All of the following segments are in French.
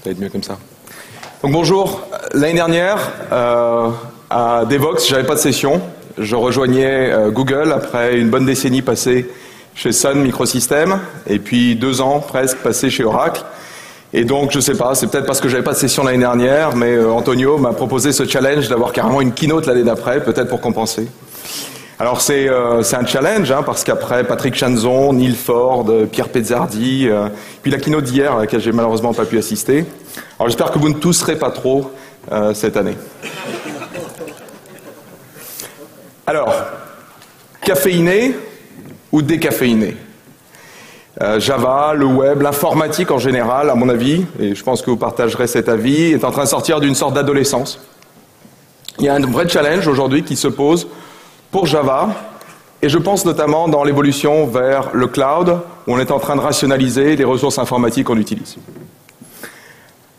Ça va être mieux comme ça. Donc bonjour. L'année dernière, à Devoxx, j'avais pas de session. Je rejoignais Google après une bonne décennie passée chez Sun Microsystems et puis 2 ans presque passés chez Oracle. Et donc, je sais pas, c'est peut-être parce que j'avais pas de session l'année dernière, mais Antonio m'a proposé ce challenge d'avoir carrément une keynote l'année d'après, peut-être pour compenser. Alors c'est un challenge, hein, parce qu'après Patrick Chanzon, Neil Ford, Pierre Pezzardi, puis la keynote d'hier à laquelle j'ai malheureusement pas pu assister. Alors j'espère que vous ne tousserez pas trop cette année. Alors, caféiné ou décaféiné? Java, le web, l'informatique en général, à mon avis, et je pense que vous partagerez cet avis, est en train de sortir d'une sorte d'adolescence. Il y a un vrai challenge aujourd'hui qui se pose pour Java, et je pense notamment dans l'évolution vers le cloud, où on est en train de rationaliser les ressources informatiques qu'on utilise.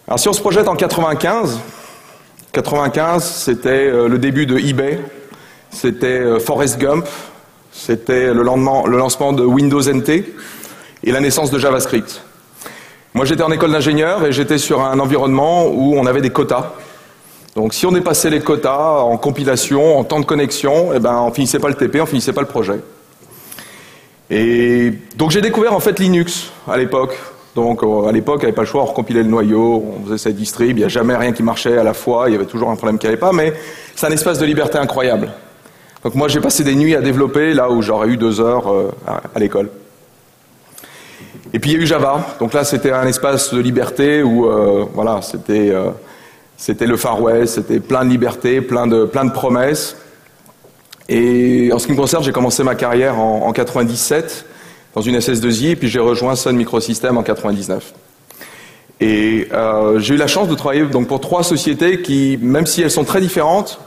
Alors si on se projette en 95, c'était le début de eBay, c'était Forrest Gump, c'était le lancement de Windows NT, et la naissance de JavaScript. Moi j'étais en école d'ingénieur et j'étais sur un environnement où on avait des quotas. Donc si on dépassait les quotas en compilation, en temps de connexion, eh ben, on finissait pas le TP, on finissait pas le projet. Et donc j'ai découvert en fait Linux à l'époque. Donc à l'époque, il n'y avait pas le choix, on recompilait le noyau, on faisait sa distrib, il n'y a jamais rien qui marchait à la fois, il y avait toujours un problème qui n'allait pas, mais c'est un espace de liberté incroyable. Donc moi j'ai passé des nuits à développer là où j'aurais eu 2 heures à l'école. Et puis il y a eu Java, donc là c'était un espace de liberté où voilà, c'était le Far West, c'était plein de liberté, plein de promesses. Et en ce qui me concerne, j'ai commencé ma carrière en 97 dans une SS2I et puis j'ai rejoint Sun Microsystems en 99. Et j'ai eu la chance de travailler donc pour 3 sociétés qui, même si elles sont très différentes,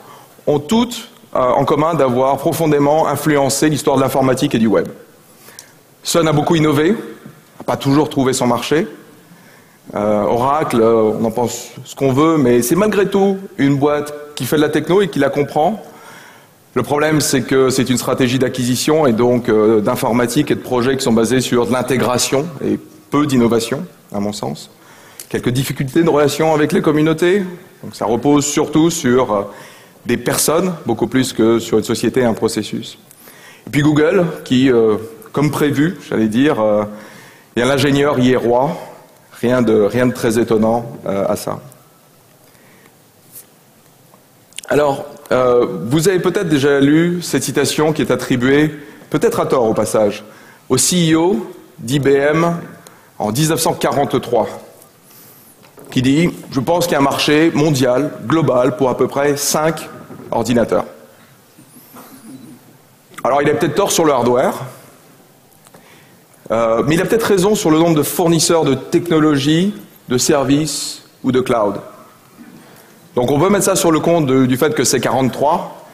ont toutes en commun d'avoir profondément influencé l'histoire de l'informatique et du web. Sun a beaucoup innové, n'a pas toujours trouvé son marché. Oracle, on en pense ce qu'on veut, mais c'est malgré tout une boîte qui fait de la techno et qui la comprend. Le problème, c'est que c'est une stratégie d'acquisition et donc d'informatique et de projets qui sont basés sur de l'intégration et peu d'innovation, à mon sens. Quelques difficultés de relation avec les communautés. Donc ça repose surtout sur des personnes, beaucoup plus que sur une société et un processus. Et puis Google, qui, comme prévu, j'allais dire, et l'ingénieur y est roi. Rien de très étonnant à ça. Alors, vous avez peut-être déjà lu cette citation qui est attribuée, peut-être à tort au passage, au CEO d'IBM en 1943, qui dit « Je pense qu'il y a un marché mondial, global, pour à peu près 5 ordinateurs. » Alors, il a peut-être tort sur le hardware, mais il a peut-être raison sur le nombre de fournisseurs de technologies, de services ou de cloud. Donc on peut mettre ça sur le compte du fait que c'est 43,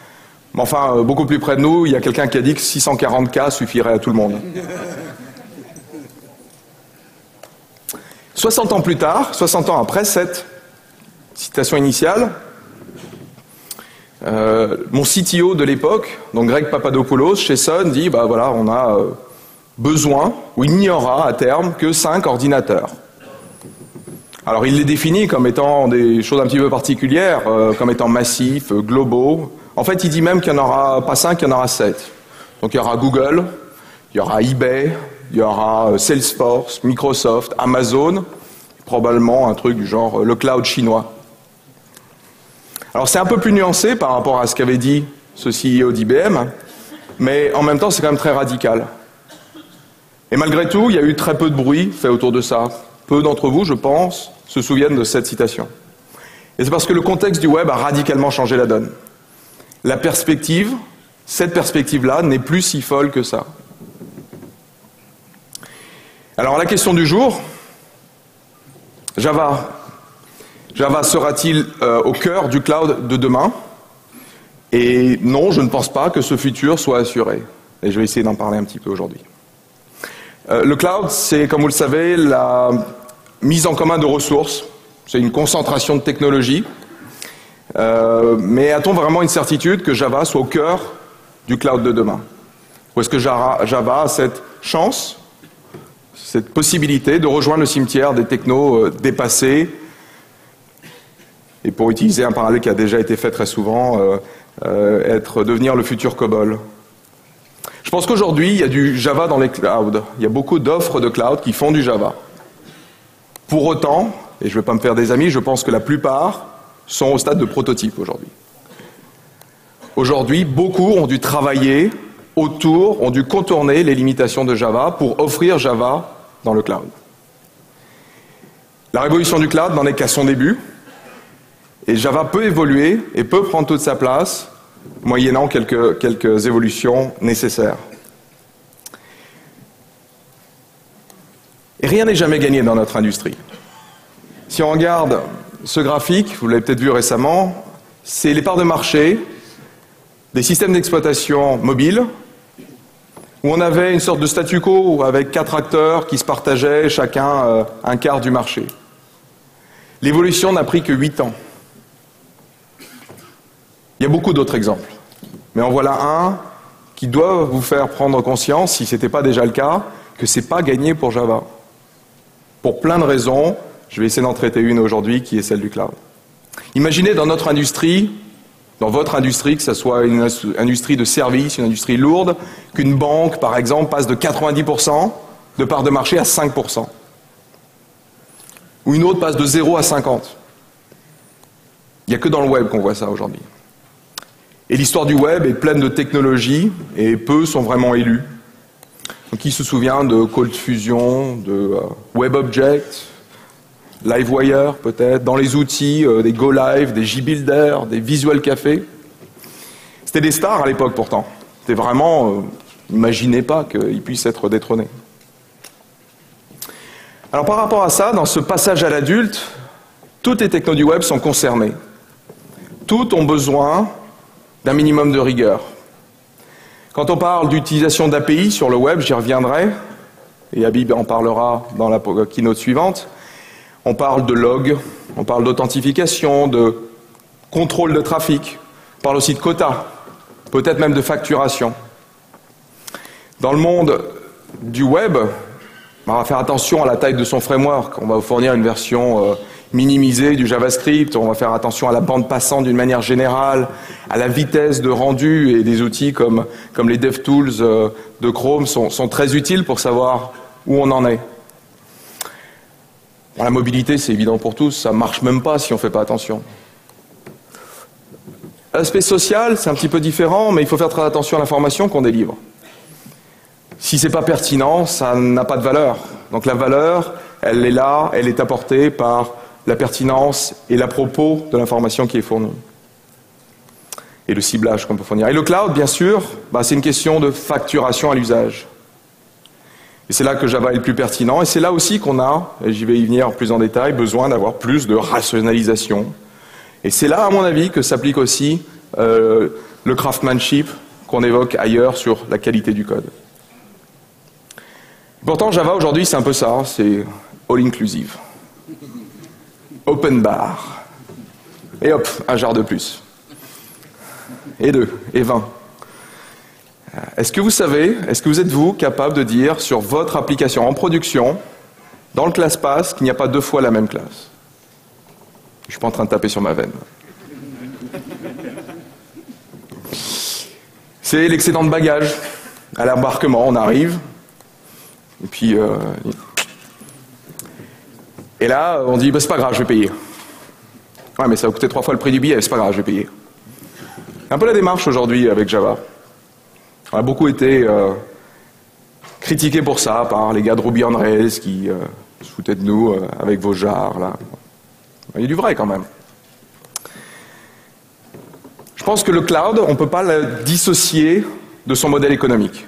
mais enfin, beaucoup plus près de nous, il y a quelqu'un qui a dit que 640K suffirait à tout le monde. 60 ans plus tard, 60 ans après cette citation initiale, mon CTO de l'époque, donc Greg Papadopoulos, chez Sun, dit, bah voilà, on a besoin, ou il n'y aura à terme que 5 ordinateurs. Alors il les définit comme étant des choses un petit peu particulières, comme étant massifs, globaux. En fait, il dit même qu'il n'y en aura pas 5, il y en aura 7. Donc il y aura Google, il y aura eBay, il y aura Salesforce, Microsoft, Amazon, probablement un truc du genre le cloud chinois. Alors c'est un peu plus nuancé par rapport à ce qu'avait dit ce CEO d'IBM, mais en même temps c'est quand même très radical. Et malgré tout, il y a eu très peu de bruit fait autour de ça. Peu d'entre vous, je pense, se souviennent de cette citation. Et c'est parce que le contexte du web a radicalement changé la donne. La perspective, cette perspective-là, n'est plus si folle que ça. Alors la question du jour, Java. Java sera-t-il au cœur du cloud de demain? Et non, je ne pense pas que ce futur soit assuré. Et je vais essayer d'en parler un petit peu aujourd'hui. Le cloud, c'est, comme vous le savez, la mise en commun de ressources. C'est une concentration de technologies. Mais a-t-on vraiment une certitude que Java soit au cœur du cloud de demain? Ou est-ce que Java a cette chance, cette possibilité de rejoindre le cimetière des technos dépassés, et pour utiliser un parallèle qui a déjà été fait très souvent, devenir le futur COBOL. Je pense qu'aujourd'hui, il y a du Java dans les clouds. Il y a beaucoup d'offres de cloud qui font du Java. Pour autant, et je ne vais pas me faire des amis, je pense que la plupart sont au stade de prototype aujourd'hui. Aujourd'hui, beaucoup ont dû travailler autour, ont dû contourner les limitations de Java pour offrir Java dans le cloud. La révolution du cloud n'en est qu'à son début, et Java peut évoluer et peut prendre toute sa place, moyennant quelques évolutions nécessaires. Et rien n'est jamais gagné dans notre industrie. Si on regarde ce graphique, vous l'avez peut-être vu récemment, c'est les parts de marché des systèmes d'exploitation mobiles, où on avait une sorte de statu quo avec 4 acteurs qui se partageaient chacun un quart du marché. L'évolution n'a pris que 8 ans. Il y a beaucoup d'autres exemples, mais en voilà un qui doit vous faire prendre conscience, si ce n'était pas déjà le cas, que ce n'est pas gagné pour Java. Pour plein de raisons, je vais essayer d'en traiter une aujourd'hui, qui est celle du cloud. Imaginez dans notre industrie, dans votre industrie, que ce soit une industrie de services, une industrie lourde, qu'une banque, par exemple, passe de 90% de part de marché à 5%. Ou une autre passe de 0 à 50. Il n'y a que dans le web qu'on voit ça aujourd'hui. Et l'histoire du web est pleine de technologies, et peu sont vraiment élus. Donc, qui se souvient de Cold Fusion, de WebObject, Livewire peut-être, dans les outils, des GoLive, des JBuilder, des Visual Café. C'était des stars à l'époque pourtant. C'était vraiment, imaginez pas qu'ils puissent être détrônés. Alors par rapport à ça, dans ce passage à l'adulte, toutes les technos du web sont concernées. Toutes ont besoin d'un minimum de rigueur. Quand on parle d'utilisation d'API sur le web, j'y reviendrai, et Habib en parlera dans la keynote suivante. On parle de log, on parle d'authentification, de contrôle de trafic, on parle aussi de quotas, peut-être même de facturation. Dans le monde du web, on va faire attention à la taille de son framework. On va vous fournir une version minimisée du JavaScript, on va faire attention à la bande passante d'une manière générale, à la vitesse de rendu, et des outils comme les DevTools de Chrome sont très utiles pour savoir où on en est. La mobilité, c'est évident pour tous, ça ne marche même pas si on ne fait pas attention. L'aspect social, c'est un petit peu différent, mais il faut faire très attention à l'information qu'on délivre. Si ce n'est pas pertinent, ça n'a pas de valeur. Donc la valeur, elle est là, elle est apportée par la pertinence et l'à propos de l'information qui est fournie. Et le ciblage qu'on peut fournir. Et le cloud, bien sûr, c'est une question de facturation à l'usage. Et c'est là que Java est le plus pertinent, et c'est là aussi qu'on a, et j'y vais y venir plus en détail, besoin d'avoir plus de rationalisation. Et c'est là, à mon avis, que s'applique aussi le craftsmanship qu'on évoque ailleurs sur la qualité du code. Pourtant, Java aujourd'hui, c'est un peu ça, c'est all-inclusive. Open bar. Et hop, un jar de plus. Et 2, et 20. Est-ce que vous savez, est-ce que vous êtes vous capable de dire sur votre application en production, dans le ClassPass, qu'il n'y a pas 2 fois la même classe? Je ne suis pas en train de taper sur ma veine. C'est l'excédent de bagages. À l'embarquement, on arrive, et puis et là, on dit c'est pas grave, je vais payer. Ouais, mais ça va coûter 3 fois le prix du billet, c'est pas grave, je vais payer. C'est un peu la démarche aujourd'hui avec Java. On a beaucoup été critiqués pour ça par les gars de Ruby on Rails qui se foutaient de nous avec vos jars là. Il y a du vrai quand même. Je pense que le cloud, on ne peut pas le dissocier de son modèle économique.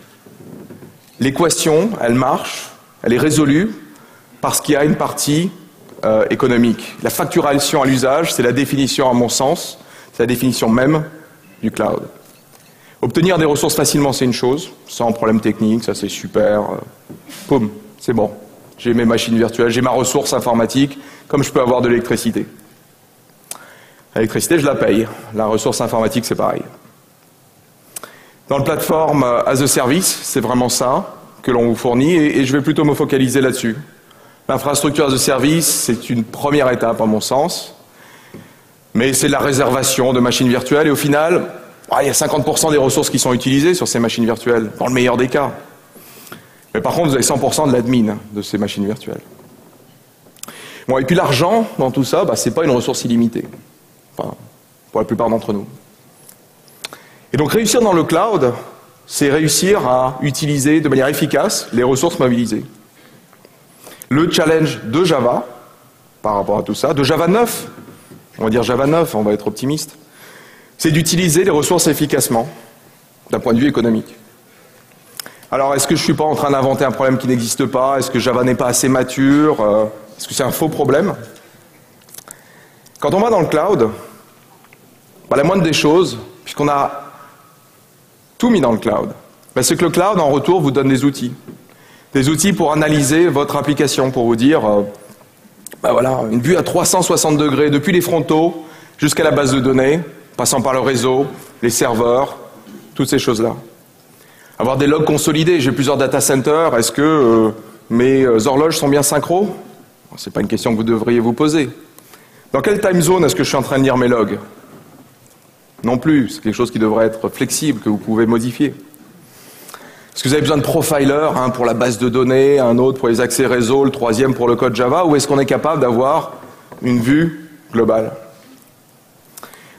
L'équation, elle marche, elle est résolue parce qu'il y a une partie économique. La facturation à l'usage, c'est la définition, à mon sens, c'est la définition même du cloud. Obtenir des ressources facilement, c'est une chose, sans problème technique, ça c'est super. Poum, c'est bon. J'ai mes machines virtuelles, j'ai ma ressource informatique, comme je peux avoir de l'électricité. L'électricité, je la paye. La ressource informatique, c'est pareil. Dans le plateforme as a service, c'est vraiment ça que l'on vous fournit, et je vais plutôt me focaliser là-dessus. L'infrastructure as a service, c'est une première étape, à mon sens. Mais c'est de la réservation de machines virtuelles et au final, il y a 50% des ressources qui sont utilisées sur ces machines virtuelles, dans le meilleur des cas. Mais par contre, vous avez 100% de l'admin de ces machines virtuelles. Bon, et puis l'argent, dans tout ça, c'est pas une ressource illimitée. Enfin, pour la plupart d'entre nous. Et donc réussir dans le cloud, c'est réussir à utiliser de manière efficace les ressources mobilisées. Le challenge de Java, par rapport à tout ça, de Java 9, on va dire Java 9, on va être optimiste, c'est d'utiliser les ressources efficacement, d'un point de vue économique. Alors, est-ce que je ne suis pas en train d'inventer un problème qui n'existe pas? Est-ce que Java n'est pas assez mature? Est-ce que c'est un faux problème? Quand on va dans le cloud, la moindre des choses, puisqu'on a tout mis dans le cloud, c'est que le cloud, en retour, vous donne des outils. Des outils pour analyser votre application, pour vous dire, voilà, une vue à 360 degrés, depuis les frontaux jusqu'à la base de données, passant par le réseau, les serveurs, toutes ces choses-là. Avoir des logs consolidés. J'ai plusieurs data centers. Est-ce que mes horloges sont bien synchro? Ce n'est pas une question que vous devriez vous poser. Dans quelle time zone est-ce que je suis en train de lire mes logs? Non plus. C'est quelque chose qui devrait être flexible, que vous pouvez modifier. Est-ce que vous avez besoin de profilers, pour la base de données, un autre pour les accès réseau, le troisième pour le code Java, ou est-ce qu'on est capable d'avoir une vue globale?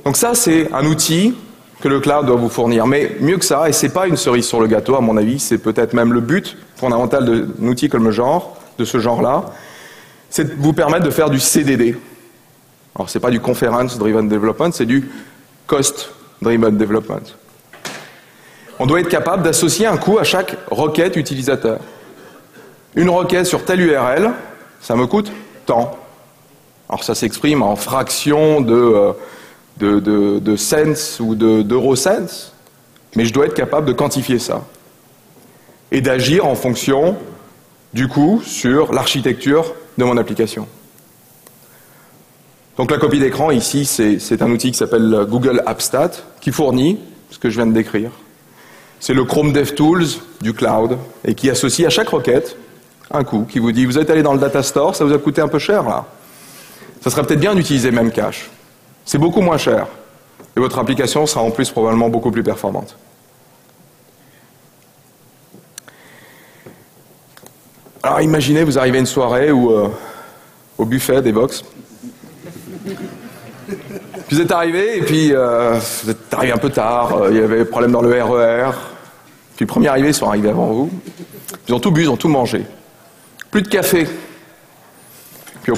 Donc ça, c'est un outil que le cloud doit vous fournir. Mais mieux que ça, et c'est pas une cerise sur le gâteau à mon avis, c'est peut-être même le but fondamental d'un outil comme de ce genre-là, c'est de vous permettre de faire du CDD. Alors c'est pas du Conference Driven Development, c'est du Cost Driven Development. On doit être capable d'associer un coût à chaque requête utilisateur. Une requête sur telle URL, ça me coûte tant. Alors ça s'exprime en fractions de cents ou d'eurocents, mais je dois être capable de quantifier ça et d'agir en fonction du coût sur l'architecture de mon application. Donc la copie d'écran ici, c'est un outil qui s'appelle Google AppStat qui fournit ce que je viens de décrire. C'est le Chrome DevTools du cloud et qui associe à chaque requête un coût qui vous dit vous êtes allé dans le data store, ça vous a coûté un peu cher là. Ça serait peut-être bien d'utiliser Memcache. C'est beaucoup moins cher. Et votre application sera en plus probablement beaucoup plus performante. Alors imaginez, vous arrivez à une soirée où, au buffet des Vox. Puis vous êtes arrivé, et puis vous êtes arrivé un peu tard, il y avait problème dans le RER. Puis les premiers arrivés sont arrivés avant vous. Ils ont tout bu, ils ont tout mangé. Plus de café. Puis au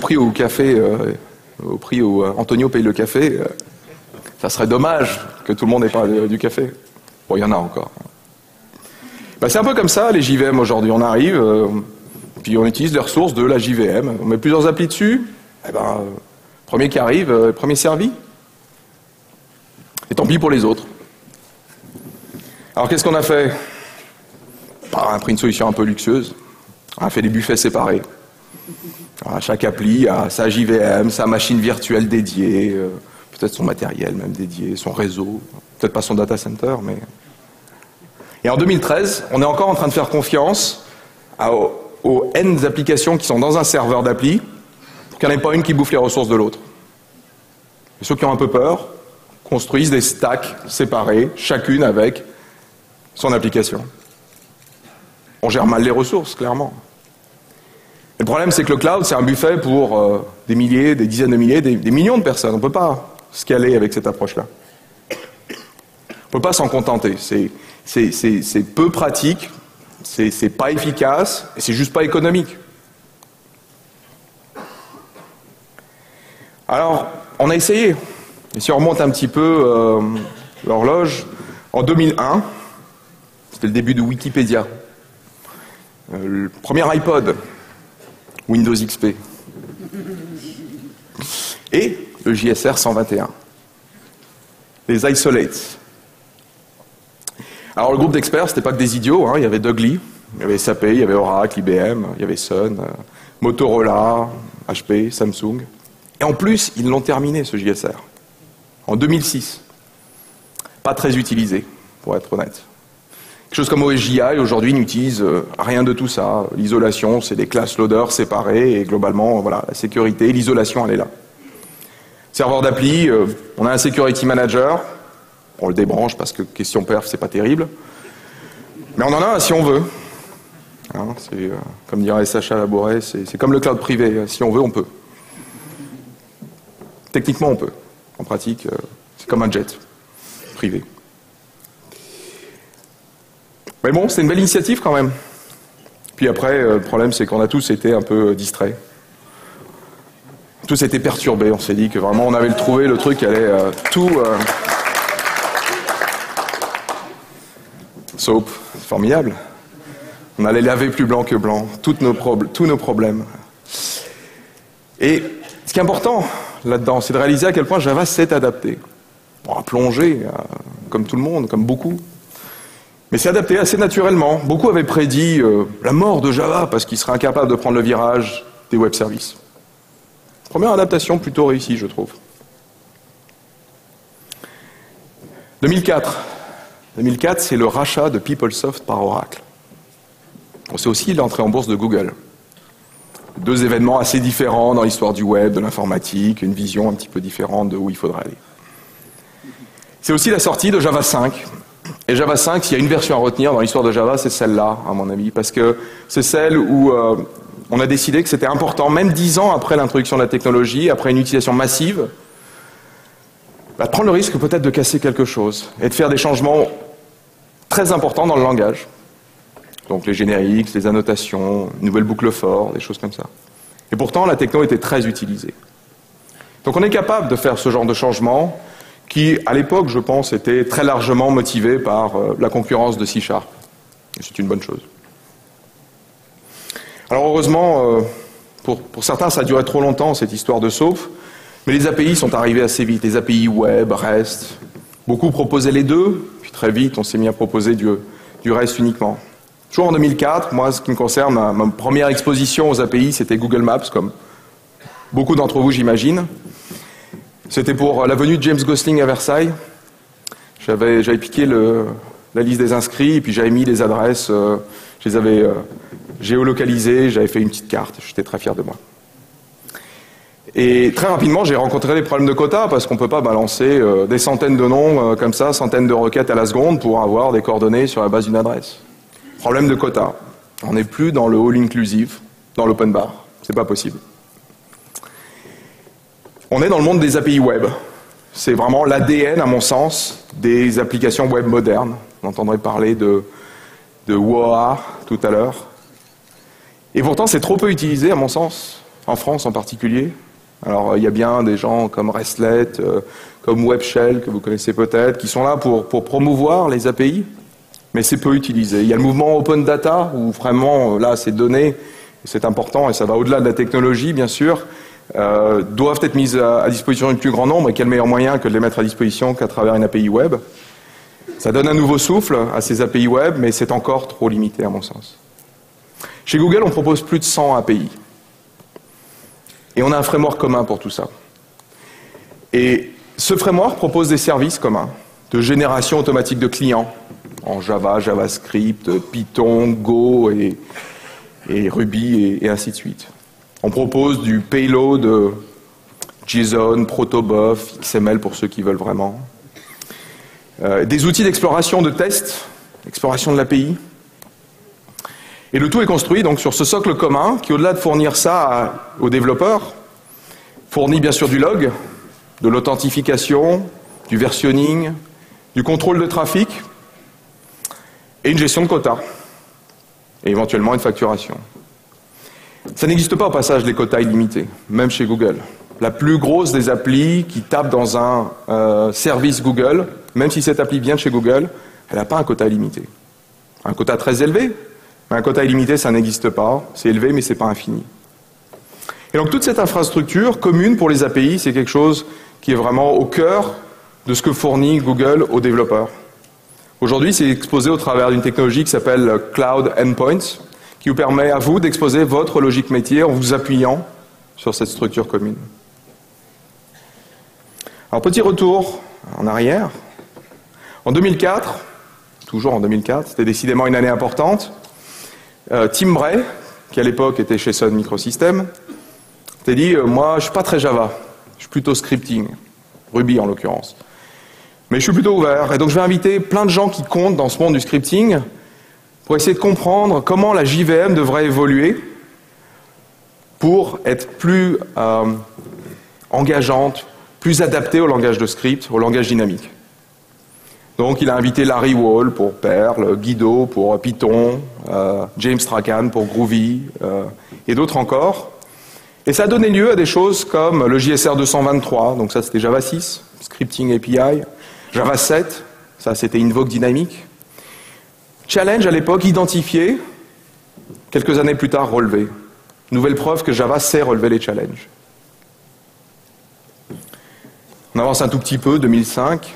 prix où Antonio paye le café, ça serait dommage que tout le monde n'ait pas du café. Bon, il y en a encore. C'est un peu comme ça, les JVM aujourd'hui. On arrive, puis on utilise les ressources de la JVM. On met plusieurs applis dessus. Premier qui arrive, premier servi. Et tant pis pour les autres. Alors qu'est-ce qu'on a fait? On a pris une solution un peu luxueuse. On a fait des buffets séparés. Alors, chaque appli a sa JVM, sa machine virtuelle dédiée, peut-être son matériel même dédié, son réseau, peut-être pas son data center, mais... Et en 2013, on est encore en train de faire confiance aux N applications qui sont dans un serveur d'appli, pour qu'il n'y en ait pas une qui bouffe les ressources de l'autre. Et ceux qui ont un peu peur construisent des stacks séparés, chacune avec son application. On gère mal les ressources, clairement. Et le problème, c'est que le cloud, c'est un buffet pour des milliers, des dizaines de milliers, des millions de personnes. On ne peut pas scaler avec cette approche-là. On ne peut pas s'en contenter. C'est peu pratique, c'est pas efficace, et c'est juste pas économique. Alors, on a essayé. Et si on remonte un petit peu l'horloge, en 2001, c'était le début de Wikipédia. Le premier iPod, Windows XP. Et le JSR 121. Les isolates. Alors le groupe d'experts, c'était pas que des idiots, il y avait Doug Lee, il y avait SAP, il y avait Oracle, IBM, il y avait Sun, Motorola, HP, Samsung. Et en plus, ils l'ont terminé ce JSR. En 2006. Pas très utilisé, pour être honnête. Quelque chose comme OSGI, aujourd'hui, n'utilise rien de tout ça. L'isolation, c'est des classes loaders séparées, et globalement, voilà, la sécurité, l'isolation, elle est là. Serveur d'appli, on a un security manager, on le débranche parce que question perf, c'est pas terrible. Mais on en a un si on veut. Hein, c'est, comme dirait Sacha Labouré, c'est comme le cloud privé. Si on veut, on peut. Techniquement, on peut. En pratique, c'est comme un jet privé. Mais bon, c'est une belle initiative quand même. Puis après, le problème, c'est qu'on a tous été un peu distraits. Tous été perturbés. On s'est dit que vraiment, on avait trouvé le truc qui allait tout... Soap, c'est formidable. On allait laver plus blanc que blanc, tous nos problèmes. Et ce qui est important là-dedans, c'est de réaliser à quel point Java s'est adapté. Bon, à plonger, comme tout le monde, comme beaucoup. Mais c'est adapté assez naturellement. Beaucoup avaient prédit la mort de Java parce qu'il serait incapable de prendre le virage des web services. Première adaptation plutôt réussie, je trouve. 2004. 2004, c'est le rachat de PeopleSoft par Oracle. C'est aussi l'entrée en bourse de Google. Deux événements assez différents dans l'histoire du web, de l'informatique, une vision un petit peu différente de où il faudrait aller. C'est aussi la sortie de Java 5. Et Java 5, s'il y a une version à retenir dans l'histoire de Java, c'est celle-là, à mon avis, parce que c'est celle où on a décidé que c'était important, même 10 ans après l'introduction de la technologie, après une utilisation massive, de prendre le risque peut-être de casser quelque chose et de faire des changements très importants dans le langage. Donc les génériques, les annotations, une nouvelle boucle for, des choses comme ça. Et pourtant, la techno était très utilisée. Donc on est capable de faire ce genre de changement qui, à l'époque, je pense, était très largement motivé par la concurrence de C#. Et c'est une bonne chose. Alors heureusement, pour certains, ça a duré trop longtemps, cette histoire de SOAP, mais les API sont arrivés assez vite. Les API web, REST, beaucoup proposaient les deux, puis très vite, on s'est mis à proposer du REST uniquement. Toujours en 2004, moi, ce qui me concerne, ma première exposition aux API, c'était Google Maps, comme beaucoup d'entre vous, j'imagine. C'était pour la venue de James Gosling à Versailles. J'avais piqué la liste des inscrits, et puis j'avais mis les adresses, je les avais géolocalisées, j'avais fait une petite carte, j'étais très fier de moi. Et très rapidement, j'ai rencontré des problèmes de quotas, parce qu'on ne peut pas balancer des centaines de noms comme ça, centaines de requêtes à la seconde pour avoir des coordonnées sur la base d'une adresse. Problème de quotas. On n'est plus dans le all inclusive, dans l'open bar. C'est pas possible. On est dans le monde des API web. C'est vraiment l'ADN, à mon sens, des applications web modernes. On entendrait parler de WOA tout à l'heure. Et pourtant, c'est trop peu utilisé, à mon sens, en France en particulier. Alors, il y a bien des gens comme Restlet, comme WebShell, que vous connaissez peut-être, qui sont là pour promouvoir les API, mais c'est peu utilisé. Il y a le mouvement Open Data, où vraiment, là, ces données, c'est important, et ça va au-delà de la technologie, bien sûr, doivent être mises à disposition du plus grand nombre, et quel meilleur moyen que de les mettre à disposition qu'à travers une API web. Ça donne un nouveau souffle à ces API web, mais c'est encore trop limité, à mon sens. Chez Google, on propose plus de 100 API. Et on a un framework commun pour tout ça. Et ce framework propose des services communs, de génération automatique de clients, en Java, JavaScript, Python, Go et Ruby et ainsi de suite. On propose du payload JSON, Protobuf, XML pour ceux qui veulent vraiment. Des outils d'exploration de tests, exploration de l'API. Et le tout est construit donc sur ce socle commun qui, au-delà de fournir ça aux développeurs, fournit bien sûr du log, de l'authentification, du versionning, du contrôle de trafic et une gestion de quotas. Et éventuellement une facturation. Ça n'existe pas au passage les quotas illimités, même chez Google. La plus grosse des applis qui tape dans un service Google, même si cette appli vient de chez Google, elle n'a pas un quota illimité. Un quota très élevé, mais un quota illimité, ça n'existe pas. C'est élevé, mais ce n'est pas infini. Et donc toute cette infrastructure commune pour les API, c'est quelque chose qui est vraiment au cœur de ce que fournit Google aux développeurs. Aujourd'hui, c'est exposé au travers d'une technologie qui s'appelle Cloud Endpoints, qui vous permet à vous d'exposer votre logique métier en vous appuyant sur cette structure commune. Alors, petit retour en arrière. En 2004, toujours en 2004, c'était décidément une année importante, Tim Bray, qui à l'époque était chez Sun Microsystems, s'est dit, moi je ne suis pas très Java, je suis plutôt scripting, Ruby en l'occurrence. Mais je suis plutôt ouvert, et donc je vais inviter plein de gens qui comptent dans ce monde du scripting pour essayer de comprendre comment la JVM devrait évoluer pour être plus engageante, plus adaptée au langage de script, au langage dynamique. Donc il a invité Larry Wall pour Perl, Guido pour Python, James Strachan pour Groovy, et d'autres encore. Et ça a donné lieu à des choses comme le JSR 223, donc ça c'était Java 6, Scripting API, Java 7, ça c'était Invoke Dynamic. Challenge à l'époque identifié, quelques années plus tard relevé. Nouvelle preuve que Java sait relever les challenges. On avance un tout petit peu, 2005,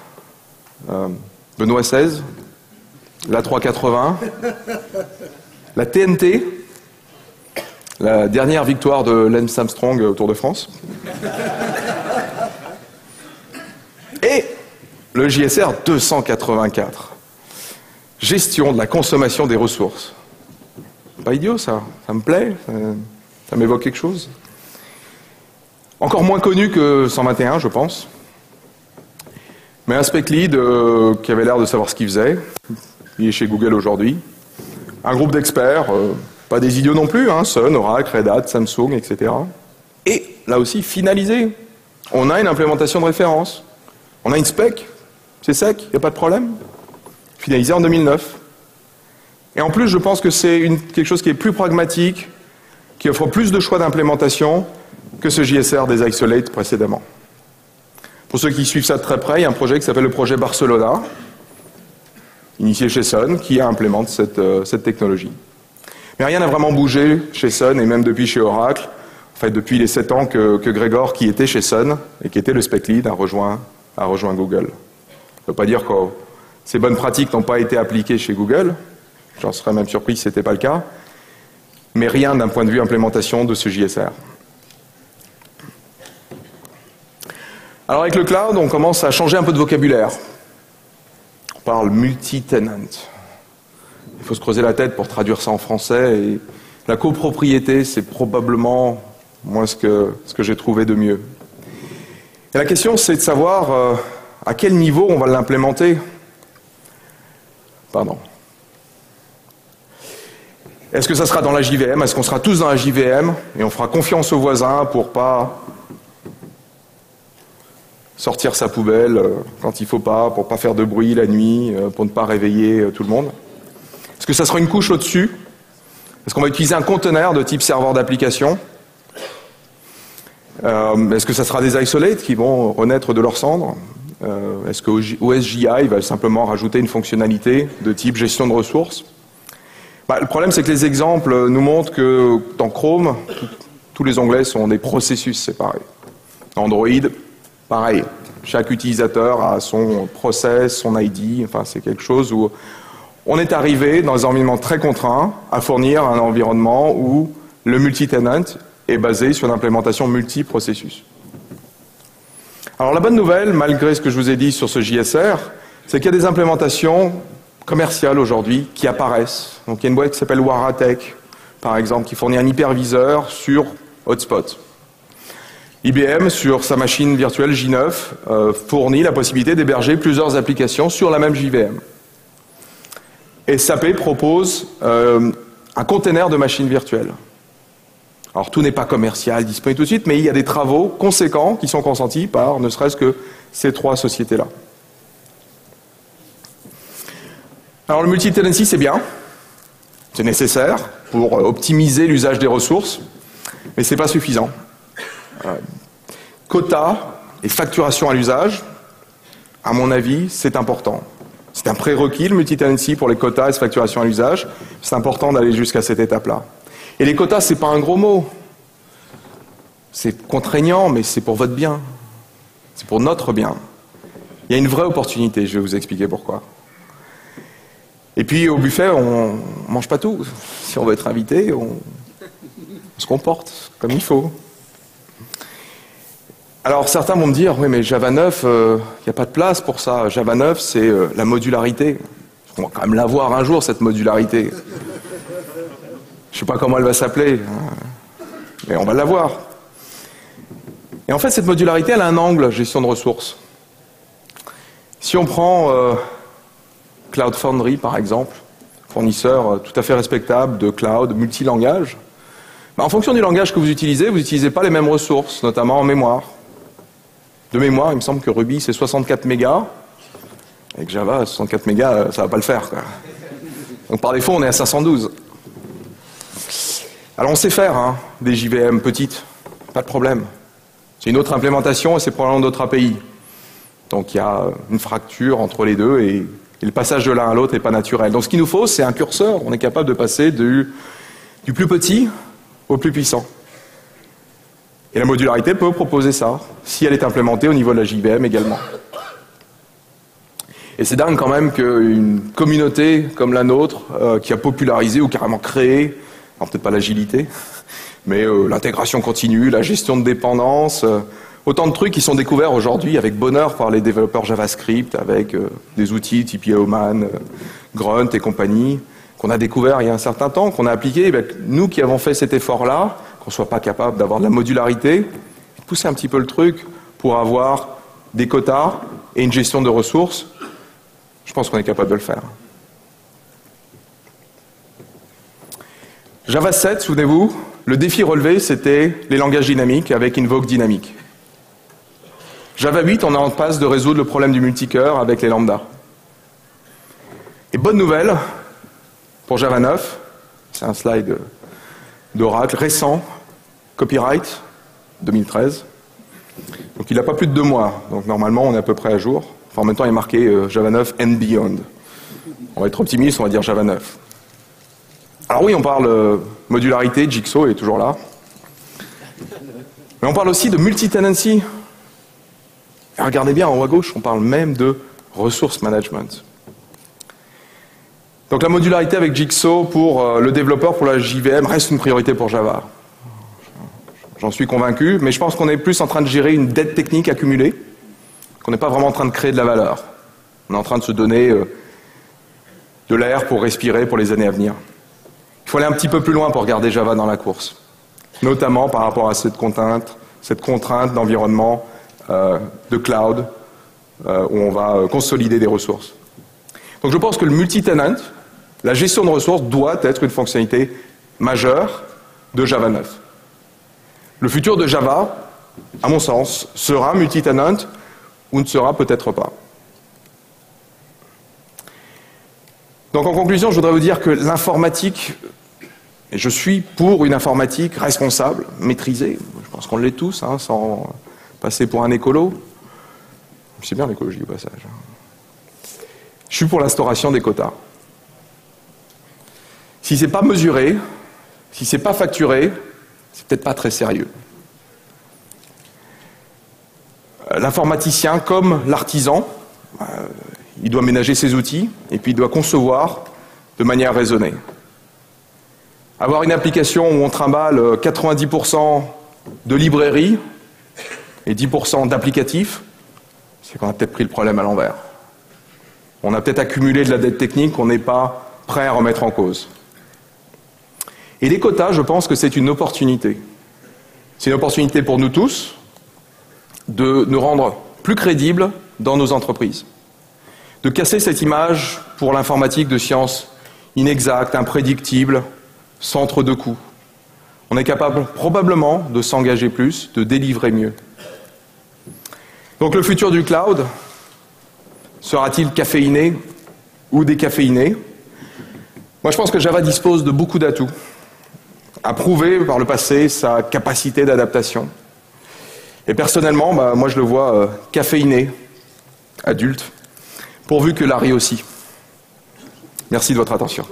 Benoît XVI, l'A380, la TNT, la dernière victoire de Lance Armstrong au Tour de France, et le JSR 284, gestion de la consommation des ressources. Pas idiot ça me plaît, ça m'évoque quelque chose. Encore moins connu que 121, je pense. Mais un spec lead qui avait l'air de savoir ce qu'il faisait. Il est chez Google aujourd'hui. Un groupe d'experts, pas des idiots non plus, hein, Sun, Oracle, Red Hat, Samsung, etc. Et là aussi, finalisé. On a une implémentation de référence. On a une spec, c'est sec, il n'y a pas de problème. Finalisé en 2009. Et en plus, je pense que c'est quelque chose qui est plus pragmatique, qui offre plus de choix d'implémentation que ce JSR des Isolate précédemment. Pour ceux qui suivent ça de très près, il y a un projet qui s'appelle le projet Barcelona, initié chez Sun, qui implémente cette technologie. Mais rien n'a vraiment bougé chez Sun, et même depuis chez Oracle. En fait, depuis les 7 ans que Gregor, qui était chez Sun, et qui était le spec lead, a rejoint Google. Ça ne veut pas dire que ces bonnes pratiques n'ont pas été appliquées chez Google. J'en serais même surpris si ce n'était pas le cas. Mais rien d'un point de vue implémentation de ce JSR. Alors avec le cloud, on commence à changer un peu de vocabulaire. On parle multi-tenant. Il faut se creuser la tête pour traduire ça en français. Et la copropriété, c'est probablement moi ce que j'ai trouvé de mieux. Et la question, c'est de savoir à quel niveau on va l'implémenter. Pardon. Est-ce que ça sera dans la JVM? Est-ce qu'on sera tous dans la JVM et on fera confiance aux voisins pour pas sortir sa poubelle quand il faut pas, pour pas faire de bruit la nuit, pour ne pas réveiller tout le monde? Est-ce que ça sera une couche au-dessus? Est-ce qu'on va utiliser un conteneur de type serveur d'application? Est-ce que ça sera des isolates qui vont renaître de leurs cendres? Est-ce que OSJI va simplement rajouter une fonctionnalité de type gestion de ressources? Le problème, c'est que les exemples nous montrent que dans Chrome, tous les onglets sont des processus séparés. Android, pareil. Chaque utilisateur a son process, son ID. Enfin, c'est quelque chose où on est arrivé dans des environnements très contraints à fournir un environnement où le multi-tenant est basé sur une implémentation multi-processus. Alors la bonne nouvelle, malgré ce que je vous ai dit sur ce JSR, c'est qu'il y a des implémentations commerciales aujourd'hui qui apparaissent. Donc il y a une boîte qui s'appelle Waratech, par exemple, qui fournit un hyperviseur sur Hotspot. IBM, sur sa machine virtuelle J9, fournit la possibilité d'héberger plusieurs applications sur la même JVM. Et SAP propose un container de machines virtuelles. Alors tout n'est pas commercial, disponible tout de suite, mais il y a des travaux conséquents qui sont consentis par ne serait-ce que ces 3 sociétés-là. Alors le multi-tenancy, c'est bien, c'est nécessaire pour optimiser l'usage des ressources, mais ce n'est pas suffisant. Quota et facturation à l'usage, à mon avis, c'est important. C'est un prérequis, le multi-tenancy, pour les quotas et la facturation à l'usage. C'est important d'aller jusqu'à cette étape-là. Et les quotas, ce n'est pas un gros mot. C'est contraignant, mais c'est pour votre bien. C'est pour notre bien. Il y a une vraie opportunité, je vais vous expliquer pourquoi. Et puis, au buffet, on ne mange pas tout. Si on veut être invité, on se comporte comme il faut. Alors, certains vont me dire, oui, mais Java 9, il n'y a pas de place pour ça. Java 9, c'est la modularité. On va quand même l'avoir un jour, cette modularité. Je ne sais pas comment elle va s'appeler, mais on va l'avoir. Et Et en fait, cette modularité, elle a un angle, gestion de ressources. Si on prend Cloud Foundry, par exemple, fournisseur tout à fait respectable de cloud multilangage, en fonction du langage que vous n'utilisez pas les mêmes ressources, notamment en mémoire. De mémoire, il me semble que Ruby, c'est 64 mégas, et que Java, 64 mégas, ça ne va pas le faire, quoi. Donc par défaut, on est à 512. Alors on sait faire des JVM petites, pas de problème. C'est une autre implémentation et c'est probablement d'autres API. Donc il y a une fracture entre les deux et le passage de l'un à l'autre n'est pas naturel. Donc ce qu'il nous faut, c'est un curseur. On est capable de passer du plus petit au plus puissant. Et la modularité peut proposer ça, si elle est implémentée au niveau de la JVM également. Et c'est dingue quand même qu'une communauté comme la nôtre, qui a popularisé ou carrément créé, alors peut-être pas l'agilité, mais l'intégration continue, la gestion de dépendance, autant de trucs qui sont découverts aujourd'hui avec bonheur par les développeurs JavaScript, avec des outils type Yeoman, Grunt et compagnie, qu'on a découvert il y a un certain temps, qu'on a appliqué. Nous qui avons fait cet effort-là, qu'on ne soit pas capable d'avoir de la modularité, pousser un petit peu le truc pour avoir des quotas et une gestion de ressources, je pense qu'on est capable de le faire. Java 7, souvenez-vous, le défi relevé, c'était les langages dynamiques avec Invoke dynamique. Java 8, on est en passe de résoudre le problème du multicœur avec les lambdas. Et bonne nouvelle, pour Java 9, c'est un slide d'Oracle récent, copyright, 2013. Donc il n'a pas plus de 2 mois, donc normalement on est à peu près à jour. Enfin, en même temps il est marqué Java 9 and beyond. On va être optimiste, on va dire Java 9. Alors oui, on parle modularité, Jigsaw est toujours là. Mais on parle aussi de multi-tenancy. Regardez bien en haut à gauche, on parle même de resource management. Donc la modularité avec Jigsaw pour le développeur, pour la JVM, reste une priorité pour Java. J'en suis convaincu, mais je pense qu'on est plus en train de gérer une dette technique accumulée, qu'on n'est pas vraiment en train de créer de la valeur. On est en train de se donner de l'air pour respirer pour les années à venir. Il faut aller un petit peu plus loin pour garder Java dans la course, notamment par rapport à cette contrainte d'environnement de cloud où on va consolider des ressources. Donc je pense que le multi-tenant, la gestion de ressources, doit être une fonctionnalité majeure de Java 9. Le futur de Java, à mon sens, sera multi-tenant ou ne sera peut-être pas. Donc en conclusion, je voudrais vous dire que l'informatique, et je suis pour une informatique responsable, maîtrisée, je pense qu'on l'est tous, sans passer pour un écolo. C'est bien l'écologie au passage. Je suis pour l'instauration des quotas. Si c'est pas mesuré, si c'est pas facturé, c'est peut-être pas très sérieux. L'informaticien, comme l'artisan, il doit ménager ses outils et puis il doit concevoir de manière raisonnée. Avoir une application où on trimballe 90% de librairie et 10% d'applicatifs, c'est qu'on a peut-être pris le problème à l'envers. On a peut-être accumulé de la dette technique qu'on n'est pas prêt à remettre en cause. Et les quotas, je pense que c'est une opportunité. C'est une opportunité pour nous tous de nous rendre plus crédibles dans nos entreprises. De casser cette image pour l'informatique de sciences inexactes, imprédictibles, centre de coûts. On est capable probablement de s'engager plus, de délivrer mieux. Donc le futur du cloud sera-t-il caféiné ou décaféiné? Moi je pense que Java dispose de beaucoup d'atouts, a prouvé par le passé sa capacité d'adaptation. Et personnellement, moi je le vois caféiné, adulte, pourvu que Larry aussi. Merci de votre attention.